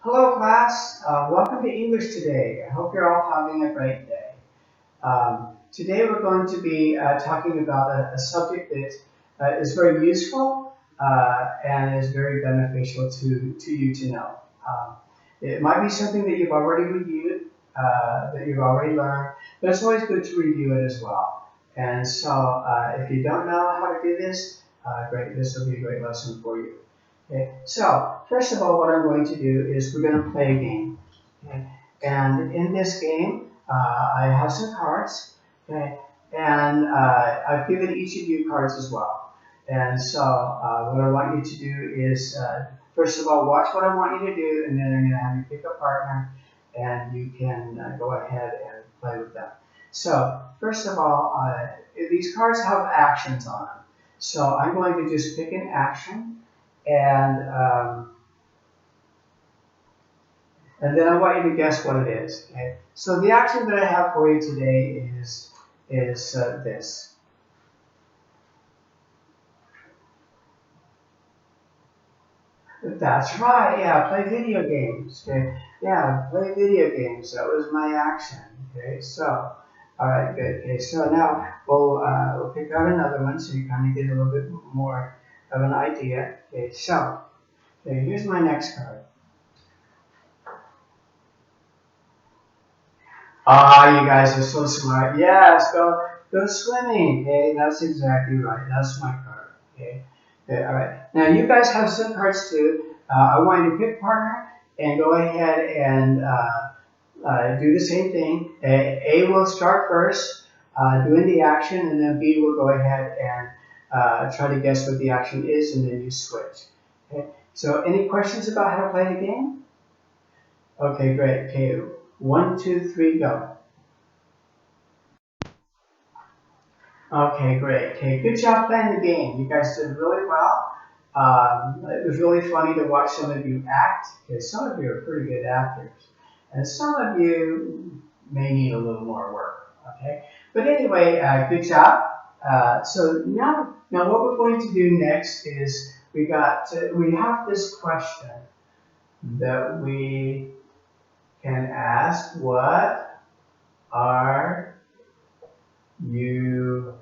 Hello class, welcome to English today. I hope you're all having a great day. Today we're going to be talking about a subject that is very useful and is very beneficial to you to know. It might be something that you've already reviewed, that you've already learned, but it's always good to review it as well. And so if you don't know how to do this, great, this will be a great lesson for you. Okay, so first of all, what I'm going to do is we're going to play a game. Okay, and in this game, I have some cards. Okay, and I've given each of you cards as well. And so what I want you to do is, first of all, watch what I want you to do, and then I'm going to have you pick a partner, and you can go ahead and play with them. So first of all, these cards have actions on them. So I'm going to just pick an action and and then I want you to guess what it is. Okay. So the action that I have for you today is this. That's right. Yeah, play video games. Okay. Yeah, play video games. That was my action. Okay. So, all right, good. Okay. So now we'll pick out another one so you kind of get a little bit more of an idea. Okay. So, okay, here's my next card. Ah, you guys are so smart. Yes, go swimming. Okay, that's exactly right. That's my card. Okay. Okay, all right. Now you guys have some cards too. I want you to pick partner and go ahead and do the same thing. A will start first, doing the action, and then B will go ahead and try to guess what the action is, and then you switch. Okay. So any questions about how to play the game? Okay, great. Okay, 1, 2, 3, go. Okay, great. Okay, good job playing the game. You guys did really well. It was really funny to watch some of you act. Okay, some of you are pretty good actors, and some of you may need a little more work. Okay, but anyway, good job. So now what we're going to do next is we have this question that we can ask. What are you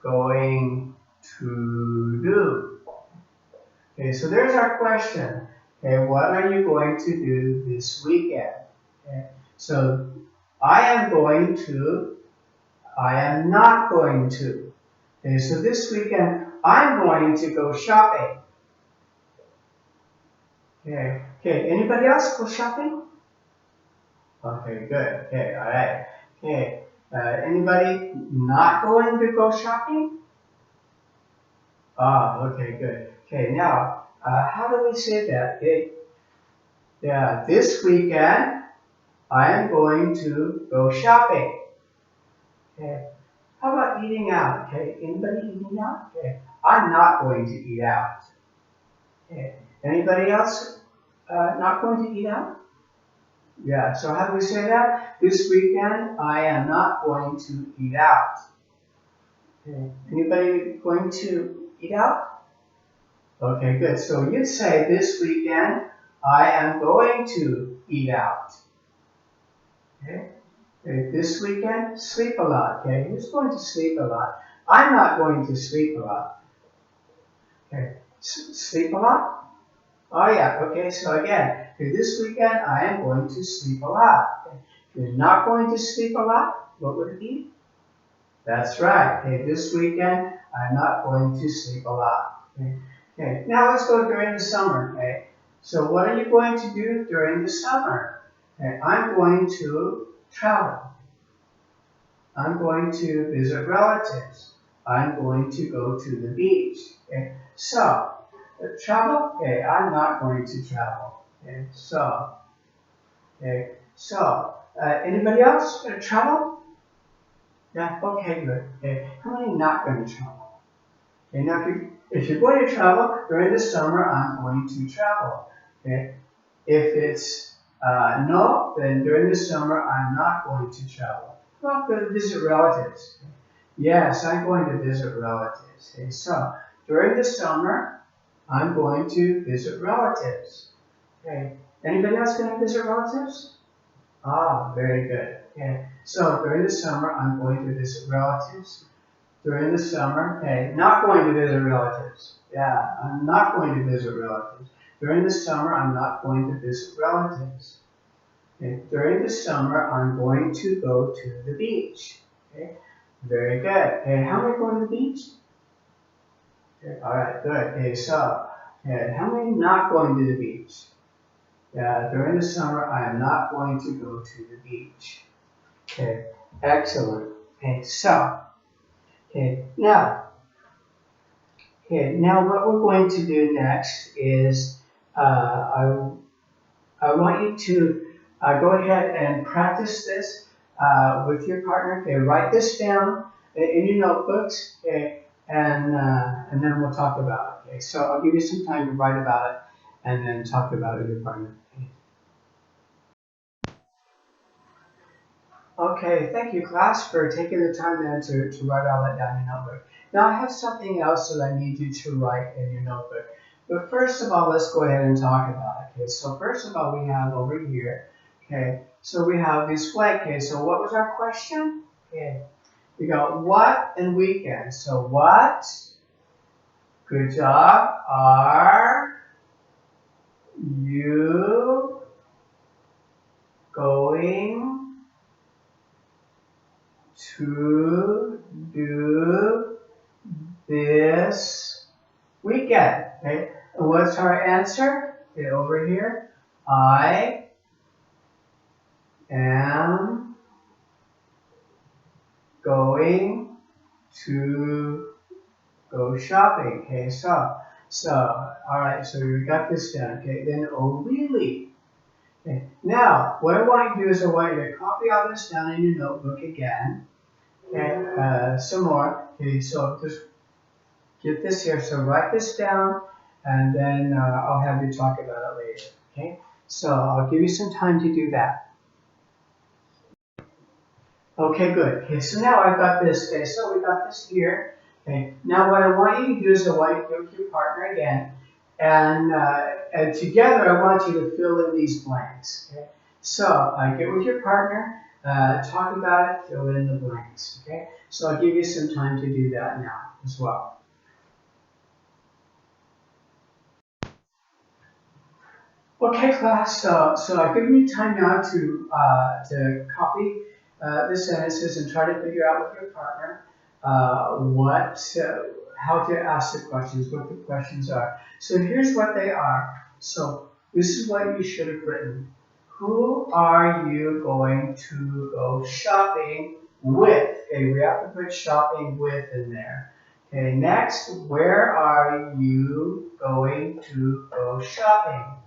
going to do? Okay, so there's our question. Okay, what are you going to do this weekend? Okay, so I am going to, I am not going to. Okay, so this weekend I'm going to go shopping. Okay, anybody else go shopping? Okay, good. Okay, all right. Okay, anybody not going to go shopping? Ah, okay, good. Okay, now, how do we say that? Okay, yeah, this weekend I am going to go shopping. Okay, how about eating out? Okay, anybody eating out? Okay, I'm not going to eat out. Okay, anybody else not going to eat out? Yeah, so how do we say that? This weekend I am not going to eat out. Okay, anybody going to eat out? Okay, good. So you'd say this weekend I am going to eat out. Okay. Okay. This weekend, sleep a lot. Okay. Who's going to sleep a lot? I'm not going to sleep a lot. Okay. Sleep a lot? Oh yeah. Okay. So again, okay, this weekend I am going to sleep a lot. Okay. If you're not going to sleep a lot, what would it be? That's right. Okay. This weekend I'm not going to sleep a lot. Okay. Okay, now let's go during the summer. Okay, so what are you going to do during the summer? Okay, I'm going to travel. I'm going to visit relatives. I'm going to go to the beach. Okay, so travel. Okay, I'm not going to travel. Okay, so anybody else gonna travel? Yeah. Okay, good. Okay, how many not going to travel? Okay, now if you're going to travel during the summer, I'm going to travel. Okay, if it's no, then during the summer I'm not going to travel. I'm going to visit relatives. Yes, I'm going to visit relatives. Okay, so during the summer I'm going to visit relatives. Okay. Anybody else going to visit relatives? Ah, very good. Okay. So during the summer, I'm going to visit relatives. During the summer, okay, not going to visit relatives. Yeah, I'm not going to visit relatives. During the summer, I'm not going to visit relatives. Okay. During the summer, I'm going to go to the beach. Okay. Very good. Okay, how many going to the beach? Okay. All right, good. Okay, so, okay, how many not going to the beach? Yeah, during the summer, I am not going to go to the beach. Okay, excellent. Okay, so, now what we're going to do next is I want you to go ahead and practice this with your partner. Okay, write this down in your notebooks. Okay, and then we'll talk about it. Okay, so I'll give you some time to write about it and then talk about it with your partner. Okay. Okay, thank you, class, for taking the time then to write all that down in your notebook. Now, I have something else that I need you to write in your notebook. But first of all, let's go ahead and talk about it. Okay, so first of all, we have over here, okay, so we have this blank. Okay, so what was our question? Okay, we got what and weekend. So what, good job, are you going to do this weekend? Okay, and what's our answer? Okay, over here, I am going to go shopping. Okay, so all right, so you got this down. Okay, then oh really? Okay, now what I want you to do is I want you to copy all this down in your notebook again. Okay, some more. Okay, so just get this here. So write this down, and then I'll have you talk about it later. Okay, so I'll give you some time to do that. Okay, good. Okay, so now I've got this. Okay, so we got this here. Okay, now what I want you to do is I want you to go with your partner again, and together I want you to fill in these blanks. Okay, so get with your partner, talk about it, fill in the blanks. Okay, so I'll give you some time to do that now as well. Okay, class. So I've given you time now to copy the sentences and try to figure out with your partner how to ask the questions, what the questions are. So here's what they are. So this is what you should have written. Who are you going to go shopping with? Okay, we have to put shopping with in there. Okay, next, where are you going to go shopping?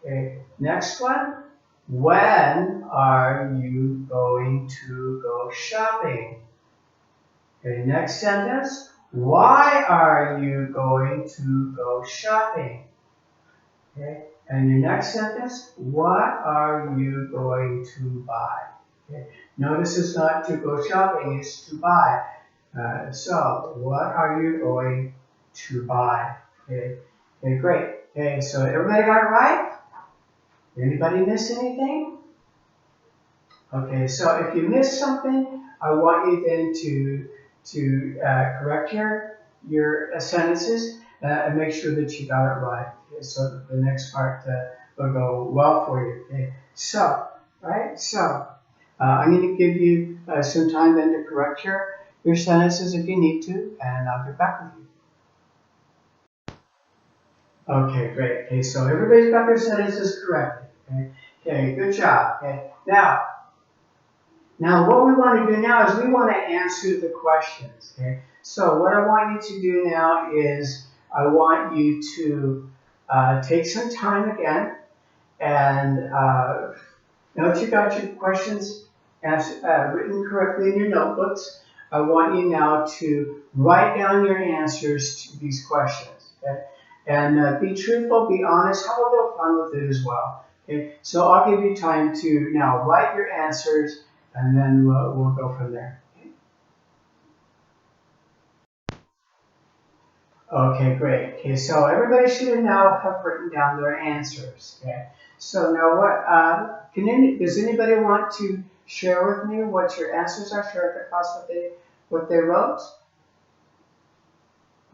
Okay, next one. When are you going to go shopping? Okay, next sentence. Why are you going to go shopping? Okay, and your next sentence. What are you going to buy? Okay, notice it's not to go shopping, it's to buy. So, what are you going to buy? Okay, great. Okay, so everybody got it right? Anybody miss anything? Okay, so if you missed something, I want you then to correct your sentences and make sure that you got it right. Okay, so that the next part will go well for you. Okay, so I'm going to give you some time then to correct your sentences if you need to, and I'll get back with you. Okay, great. Okay, so everybody's got their sentences corrected. Okay, good job. Okay, now what we want to do now is we want to answer the questions. Okay, so what I want you to do now is I want you to take some time again and now that you got your questions written correctly in your notebooks, I want you now to write down your answers to these questions. Okay? And be truthful, be honest, have a little fun with it as well. Okay? So I'll give you time to now write your answers and then we'll go from there. Okay, great. Okay, so everybody should now have written down their answers. Okay, so now what? Does anybody want to share with me what your answers are? Share with the class what they wrote.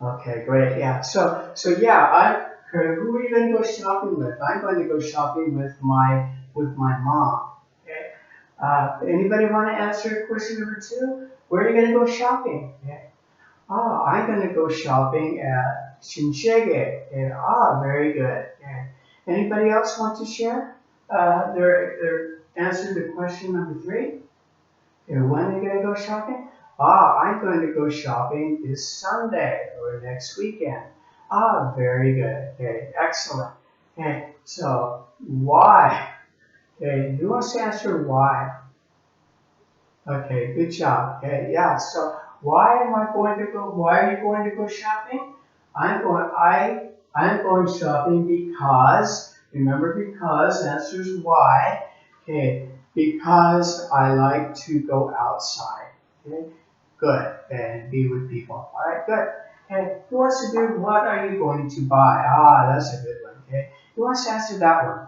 Okay, great. Yeah. So yeah, who are you going to go shopping with? I'm going to go shopping with my mom. Okay. Anybody want to answer question number two? Where are you going to go shopping? Okay. Oh, I'm going to go shopping at Shinsegae. Okay. Ah, very good. Okay. Anybody else want to share their answer to question number three? Okay, when are you going to go shopping? Ah, I'm going to go shopping this Sunday or next weekend. Ah, very good. Okay, excellent. Okay, so why? Okay, who wants to answer why? Okay, good job. Okay, yeah. So why am I going to go? Why are you going to go shopping? I'm going shopping because. Remember, because answer is why. Okay, because I like to go outside. Okay, good. And be with people. All right, good. Okay, who wants to do? What are you going to buy? Ah, that's a good one. Okay, who wants to answer that one?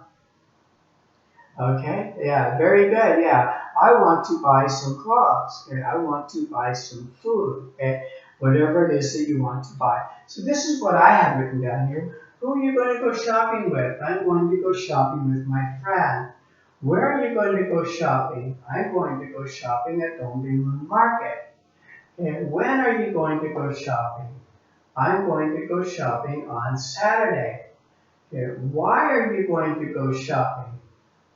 Okay, yeah, very good. Yeah, I want to buy some clothes. Okay, I want to buy some food. Okay, whatever it is that you want to buy. So this is what I have written down here. Who are you going to go shopping with? I'm going to go shopping with my friend. Where are you going to go shopping? I'm going to go shopping at Dongdaemun Market. And when are you going to go shopping? I'm going to go shopping on Saturday. Okay, why are you going to go shopping?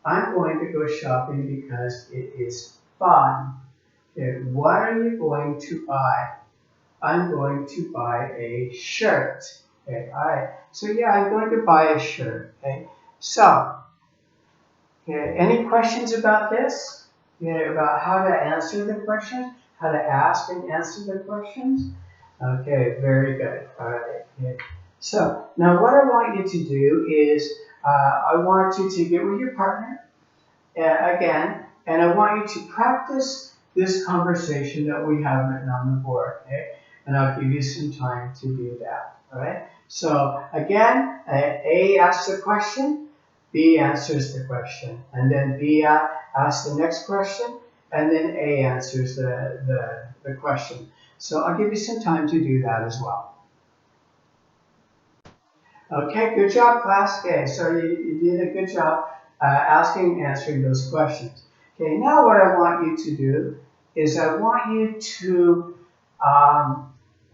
I'm going to go shopping because it is fun. Okay, what are you going to buy? I'm going to buy a shirt. Okay, all right. So yeah, I'm going to buy a shirt. Okay. So, okay, any questions about this? About how to answer the questions, how to ask and answer the questions? Okay, very good. All right. Okay. So now what I want you to do is I want you to get with your partner again, and I want you to practice this conversation that we have written on the board, okay? And I'll give you some time to do that, all right? So again, A asks the question, B answers the question, and then B asks the next question, and then A answers the question. So I'll give you some time to do that as well. Okay, good job, class. Okay, so you did a good job asking and answering those questions. Okay, now what I want you to do is I want you to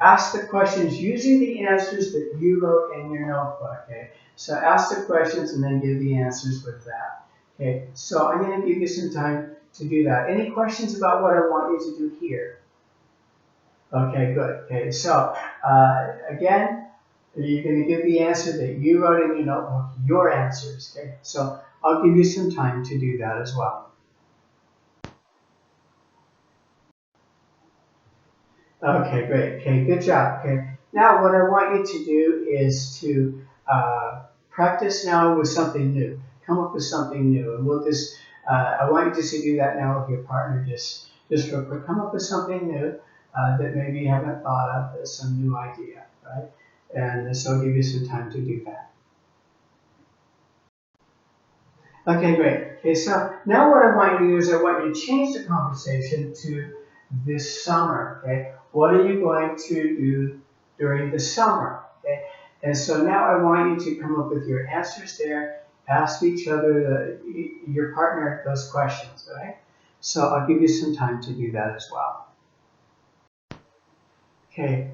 ask the questions using the answers that you wrote in your notebook. Okay, so ask the questions and then give the answers with that. Okay, so I'm going to give you some time to do that. Any questions about what I want you to do here? Okay, good. Okay, so again, you're going to give the answer that you wrote in your notebook, your answers. Okay, so I'll give you some time to do that as well. Okay, great. Okay, good job. Okay, now what I want you to do is to practice now with something new. Come up with something new, and we'll just. I want you just to do that now with your partner. Just real quick. Come up with something new that maybe you haven't thought of, some new idea, right? And so I'll give you some time to do that. Okay, great. Okay, so now what I want you to do is I want you to change the conversation to this summer. Okay, what are you going to do during the summer? Okay, and so now I want you to come up with your answers there. Ask each other, your partner, those questions. All right. So I'll give you some time to do that as well. Okay.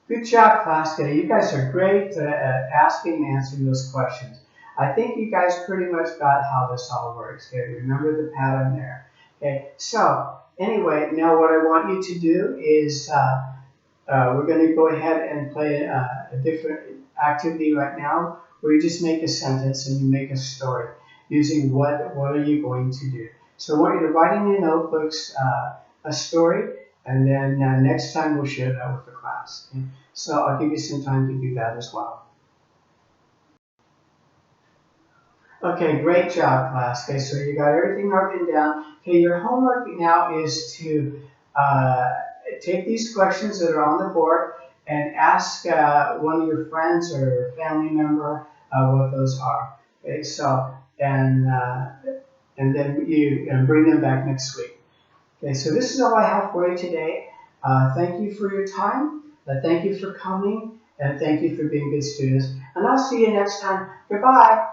Good job, class today. You guys are great at asking and answering those questions. I think you guys pretty much got how this all works. Okay, remember the pattern there. Okay, so anyway, now what I want you to do is we're going to go ahead and play a different activity right now where you just make a sentence and you make a story using what are you going to do. So I want you to write in your notebooks a story, and then next time we'll share that with the class. Okay? So I'll give you some time to do that as well. Okay, great job, class. Okay, so you got everything written down. Okay, your homework now is to take these questions that are on the board and ask one of your friends or family member what those are. Okay, so and then you bring them back next week. Okay, so this is all I have for you today. Thank you for your time. Thank you for coming, and thank you for being good students. And I'll see you next time. Goodbye.